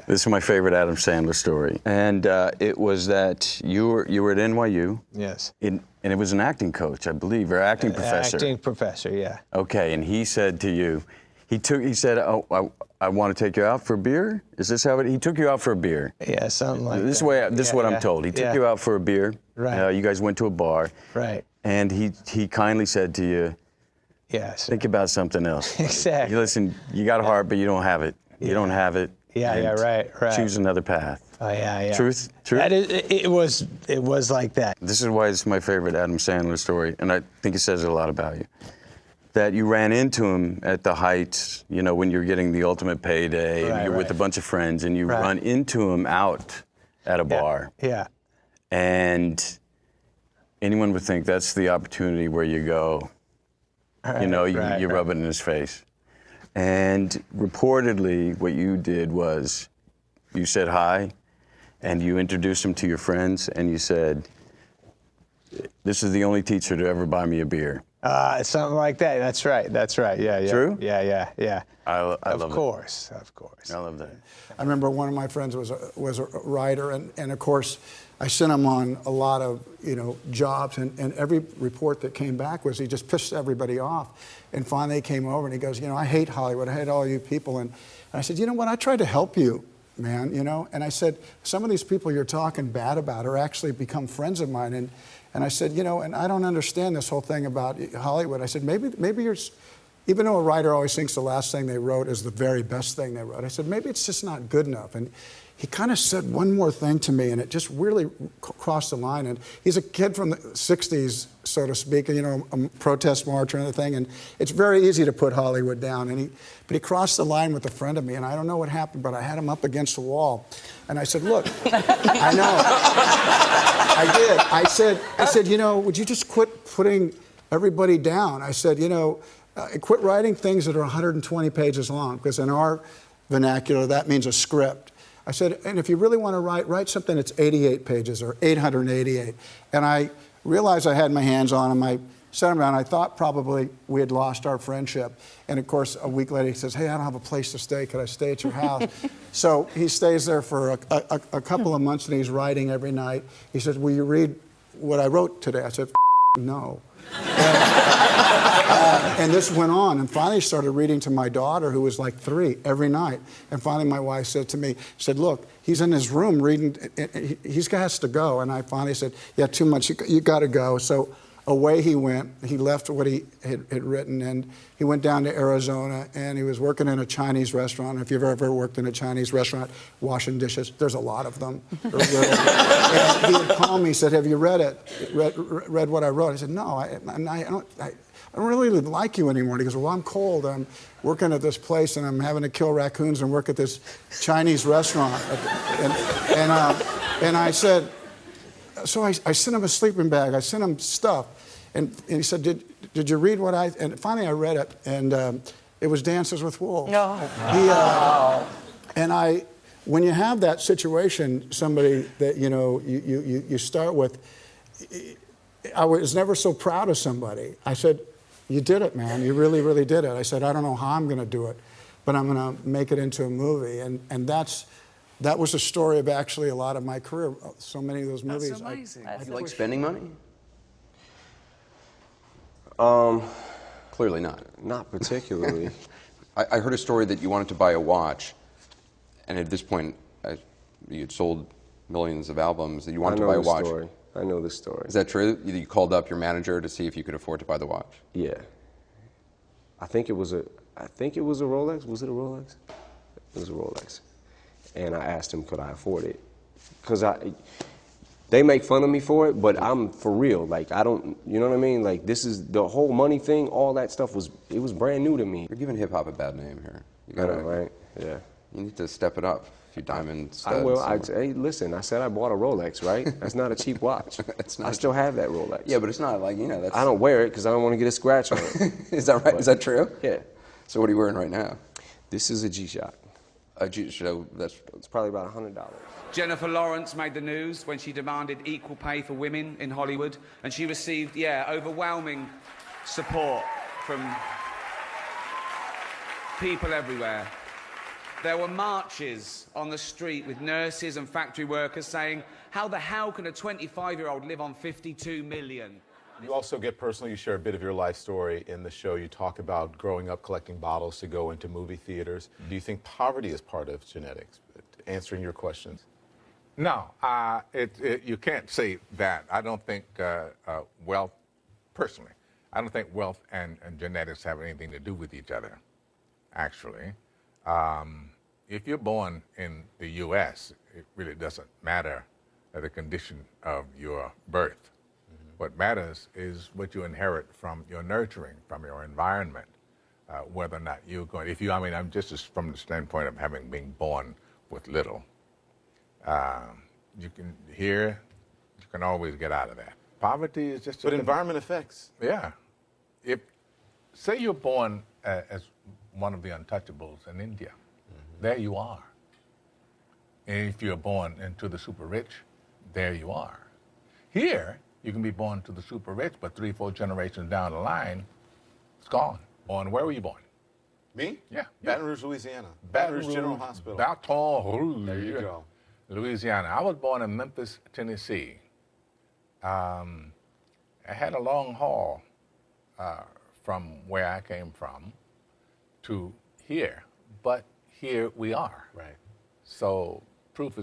This is my favorite Adam Sandler story. And it was that you were at NYU. Yes. And it was an acting coach, I believe, or acting professor. Acting professor, yeah. Okay, and he said to you, he said, oh, I want to take you out for a beer? Is this how he took you out for a beer? Yeah, something like this that. This is what I'm told. He took you out for a beer. Right. You guys went to a bar. Right. And he kindly said to you, yes, think about something else. Exactly. Listen, you got a heart, but you don't have it. You don't have it. Yeah, right. Choose another path. Oh, yeah. Truth? It was like that. This is why it's my favorite Adam Sandler story, and I think it says a lot about you. That you ran into him at the height, when you're getting the ultimate payday, and you're with a bunch of friends, and you run into him out at a bar. Yeah. And anyone would think that's the opportunity where you go, you rub it in his face. And reportedly, what you did was you said hi, and you introduced him to your friends, and you said, this is the only teacher to ever buy me a beer. Something like that. That's right. Yeah. True? Yeah. I love it. Of course. I love that. I remember one of my friends was a writer, and of course, I sent him on a lot of jobs, and every report that came back was he just pissed everybody off. And finally, he came over and he goes, I hate Hollywood. I hate all you people. And I said, you know what? I tried to help you, man. And I said, some of these people you're talking bad about are actually become friends of mine. And I said, and I don't understand this whole thing about Hollywood. I said, maybe you're, even though a writer always thinks the last thing they wrote is the very best thing they wrote, I said, maybe it's just not good enough. And he kind of said one more thing to me, and it just really crossed the line. And he's a kid from the 60s, so to speak, a protest march or anything, and it's very easy to put Hollywood down. But he crossed the line with a friend of me, and I don't know what happened, but I had him up against the wall. And I said, look, I know. I did. I said, would you just quit putting everybody down? I said, quit writing things that are 120 pages long, because in our vernacular, that means a script. I said, and if you really want to write something that's 88 pages or 888. And I realized I had my hands on him. I sat him down. I thought probably we had lost our friendship. And of course, a week later, he says, hey, I don't have a place to stay. Could I stay at your house? So he stays there for a couple of months, and he's writing every night. He says, will you read what I wrote today? I said, no. And this went on, and finally started reading to my daughter, who was like 3, every night. And finally my wife said to me, look, he's in his room reading, he has to go. And I finally said, yeah, too much, you got to go. So away he went. He left what he had written, and he went down to Arizona, and he was working in a Chinese restaurant. If you've ever worked in a Chinese restaurant, washing dishes, there's a lot of them. And he had called me, said, have you read what I wrote? I said, no, I don't really like you anymore. And he goes, well, I'm cold. I'm working at this place, and I'm having to kill raccoons and work at this Chinese restaurant. And I said, so I sent him a sleeping bag. I sent him stuff. And he said, did you read what and finally I read it, and it was Dances with Wolves. No. When you have that situation, somebody that, you start with, I was never so proud of somebody. I said, you did it, man. You really, really did it. I said, I don't know how I'm going to do it, but I'm going to make it into a movie. And that was the story of actually a lot of my career. So many of those movies. That's amazing. Do you like spending money? Clearly not. Not particularly. I heard a story that you wanted to buy a watch, and at this point, you had sold millions of albums, that you wanted to buy a watch. I know this story. Is that true? You called up your manager to see if you could afford to buy the watch? Yeah. I think it was a Rolex. Was it a Rolex? It was a Rolex. And I asked him, could I afford it? Because they make fun of me for it, but I'm for real. Like, I don't, you know what I mean? Like, this is the whole money thing, all that stuff was brand new to me. You're giving hip-hop a bad name here. You gotta, I know, right? Yeah. You need to step it up. A few diamond studs. I will. Hey, listen, I said I bought a Rolex, right? That's not a cheap watch. I still have that Rolex. Yeah, but it's not like, that's... I don't wear it because I don't want to get a scratch on it. Is that right? But, is that true? Yeah. So what are you wearing right now? This is a G-Shock. A G-Shock, it's probably about $100. Jennifer Lawrence made the news when she demanded equal pay for women in Hollywood, and she received, overwhelming support from people everywhere. There were marches on the street with nurses and factory workers saying, how the hell can a 25-year-old live on 52 million? You also get personal. You share a bit of your life story in the show. You talk about growing up collecting bottles to go into movie theaters. Do you think poverty is part of genetics? Answering your questions. No, you can't say that. I don't think wealth, personally, I don't think wealth and genetics have anything to do with each other, actually. If you're born in the U.S., it really doesn't matter the condition of your birth. What matters is what you inherit from your nurturing, from your environment, whether or not you're going, I'm just from the standpoint of having been born with little. You can always get out of that. Poverty is just. But environment affects. Yeah. Say you're born as one of the untouchables in India, there you are. And if you're born into the super rich, there you are. Here, you can be born to the super rich, but 3-4 generations down the line, it's gone. Where were you born? Me? Yeah. Baton Rouge, Louisiana. Baton Rouge General Hospital. Baton Rouge. There you go. Louisiana. I was born in Memphis, Tennessee. I had a long haul from where I came from to here, but here we are. Right. So the proof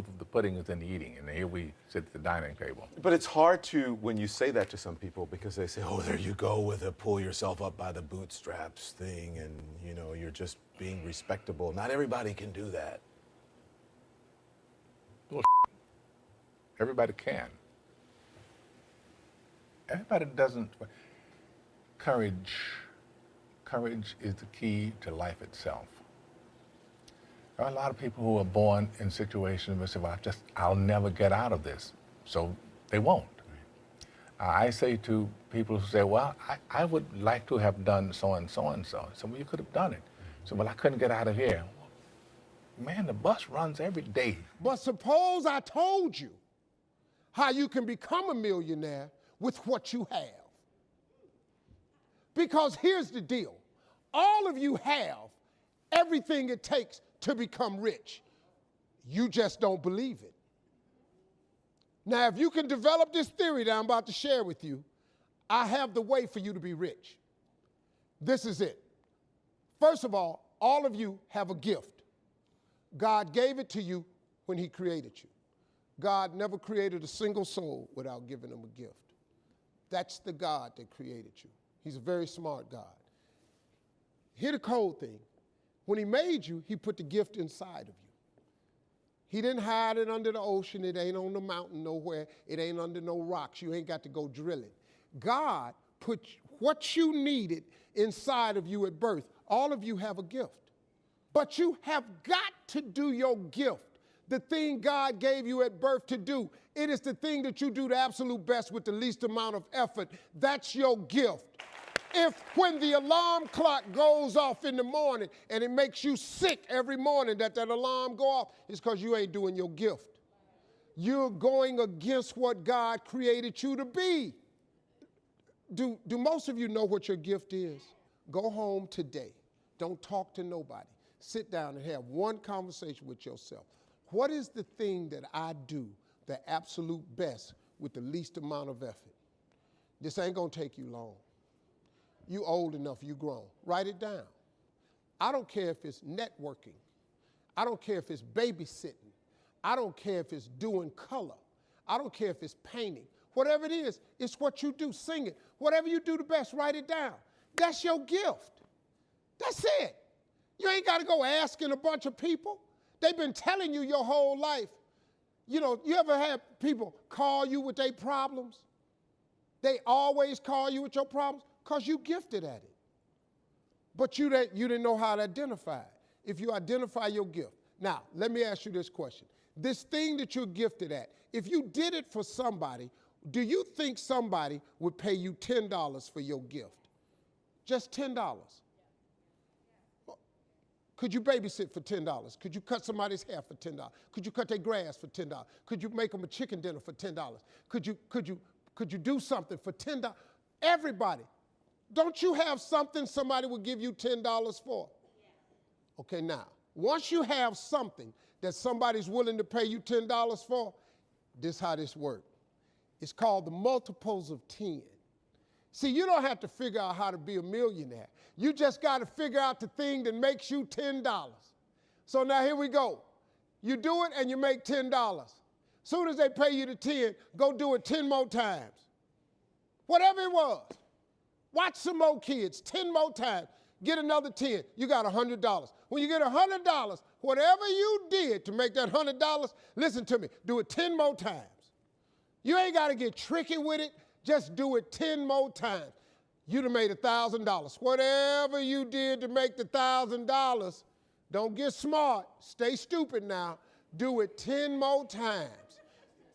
of the pudding is in the eating, and here we sit at the dining table. But it's hard to, when you say that to some people, because they say, oh, there you go with a pull yourself up by the bootstraps thing, and you're just being respectable. Not everybody can do that. Well, everybody can. Everybody doesn't. Courage is the key to life itself. There are a lot of people who are born in situations where they say, well, I'll never get out of this. So they won't. I say to people who say, well, I would like to have done so and so and so. So, well, you could have done it. So, well, I couldn't get out of here. Man, the bus runs every day. But suppose I told you how you can become a millionaire with what you have. Because here's the deal. All of you have everything it takes to become rich. You just don't believe it. Now, if you can develop this theory that I'm about to share with you, I have the way for you to be rich. This is it. First of all of you have a gift. God gave it to you when he created you. God never created a single soul without giving them a gift. That's the God that created you. He's a very smart God. Here's the cold thing. When he made you, he put the gift inside of you. He didn't hide it under the ocean. It ain't on the mountain nowhere. It ain't under no rocks. You ain't got to go drill it. God put what you needed inside of you at birth. All of you have a gift. But you have got to do your gift, the thing God gave you at birth to do. It is the thing that you do the absolute best with the least amount of effort. That's your gift. If when the alarm clock goes off in the morning and it makes you sick every morning that alarm go off, it's because you ain't doing your gift. You're going against what God created you to be. Do most of you know what your gift is? Go home today. Don't talk to nobody. Sit down and have one conversation with yourself. What is the thing that I do the absolute best with the least amount of effort? This ain't gonna take you long. You old enough, you grown. Write it down. I don't care if it's networking. I don't care if it's babysitting. I don't care if it's doing color. I don't care if it's painting. Whatever it is, it's what you do. Sing it. Whatever you do the best, write it down. That's your gift. That's it. You ain't got to go asking a bunch of people. They've been telling you your whole life. You ever have people call you with their problems? They always call you with your problems because you gifted at it. But you didn't know how to identify it. If you identify your gift. Now, let me ask you this question. This thing that you're gifted at, if you did it for somebody, do you think somebody would pay you $10 for your gift? Just $10. Could you babysit for $10? Could you cut somebody's hair for $10? Could you cut their grass for $10? Could you make them a chicken dinner for $10? Could you do something for $10? Everybody. Don't you have something somebody would give you $10 for? Okay, now, once you have something that somebody's willing to pay you $10 for, this is how this works. It's called the multiples of 10. See, you don't have to figure out how to be a millionaire. You just got to figure out the thing that makes you $10. So now here we go. You do it and you make $10. Soon as they pay you the 10, go do it 10 more times. Whatever it was. Watch some more kids, 10 more times. Get another 10, you got $100. When you get $100, whatever you did to make that $100, listen to me, do it 10 more times. You ain't got to get tricky with it, just do it 10 more times. You'd have made $1,000. Whatever you did to make the $1,000, don't get smart, stay stupid now, do it 10 more times.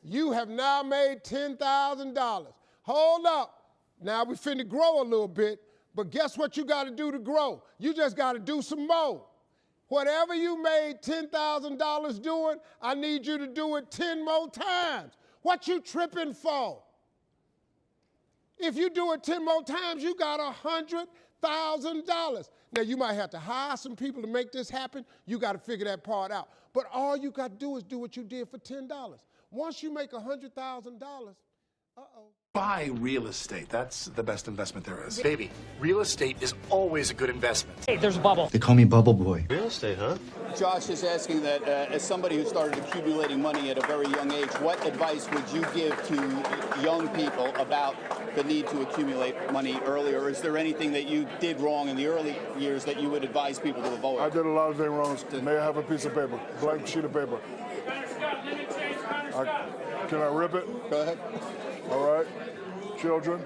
You have now made $10,000. Hold up, now we finna grow a little bit, but guess what you gotta do to grow? You just gotta do some more. Whatever you made $10,000 doing, I need you to do it 10 more times. What you tripping for? If you do it 10 more times, you got $100,000. Now you might have to hire some people to make this happen. You gotta figure that part out. But all you gotta do is do what you did for $10. Once you make $100,000, uh-oh. Buy real estate. That's the best investment there is. Baby, real estate is always a good investment. Hey, there's a bubble. They call me Bubble Boy. Real estate, huh? Josh is asking that as somebody who started accumulating money at a very young age, what advice would you give to young people about the need to accumulate money earlier? Is there anything that you did wrong in the early years that you would advise people to avoid? I did a lot of things wrong. May I have a piece of paper? Blank sheet of paper. Can I rip it? Go ahead. All right. Children,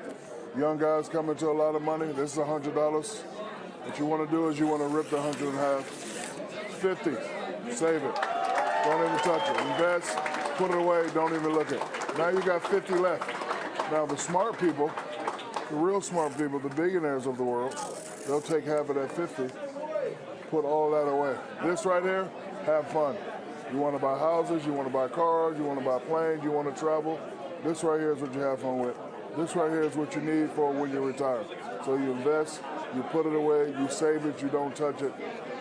young guys come into a lot of money. This is $100. What you want to do is you want to rip the 100 in half. 50, save it. Don't even touch it. Invest, put it away, don't even look at it. Now you got 50 left. Now the smart people, the real smart people, the billionaires of the world, they'll take half of that 50, put all that away. This right here, have fun. You want to buy houses, you want to buy cars, you want to buy planes, you want to travel. This right here is what you have fun with. This right here is what you need for when you retire. So you invest, you put it away, you save it, you don't touch it.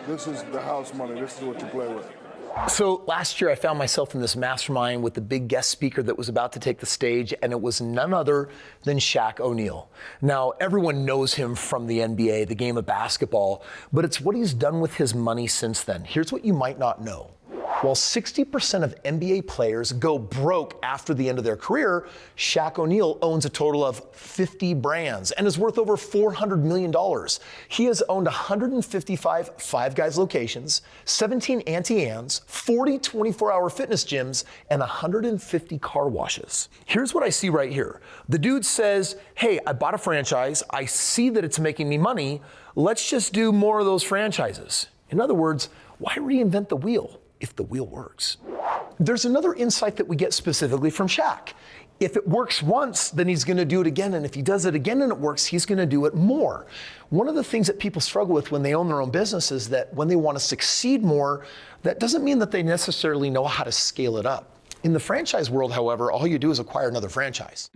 This is the house money. This is what you play with. So last year I found myself in this mastermind with the big guest speaker that was about to take the stage, and it was none other than Shaq O'Neal. Now, everyone knows him from the NBA, the game of basketball, but it's what he's done with his money since then. Here's what you might not know. While 60% of NBA players go broke after the end of their career, Shaq O'Neal owns a total of 50 brands and is worth over $400 million. He has owned 155 Five Guys locations, 17 Auntie Anne's, 40 24-hour fitness gyms, and 150 car washes. Here's what I see right here. The dude says, hey, I bought a franchise. I see that it's making me money. Let's just do more of those franchises. In other words, why reinvent the wheel if the wheel works? There's another insight that we get specifically from Shaq. If it works once, then he's going to do it again. And if he does it again and it works, he's going to do it more. One of the things that people struggle with when they own their own business is that when they want to succeed more, that doesn't mean that they necessarily know how to scale it up. In the franchise world, however, all you do is acquire another franchise.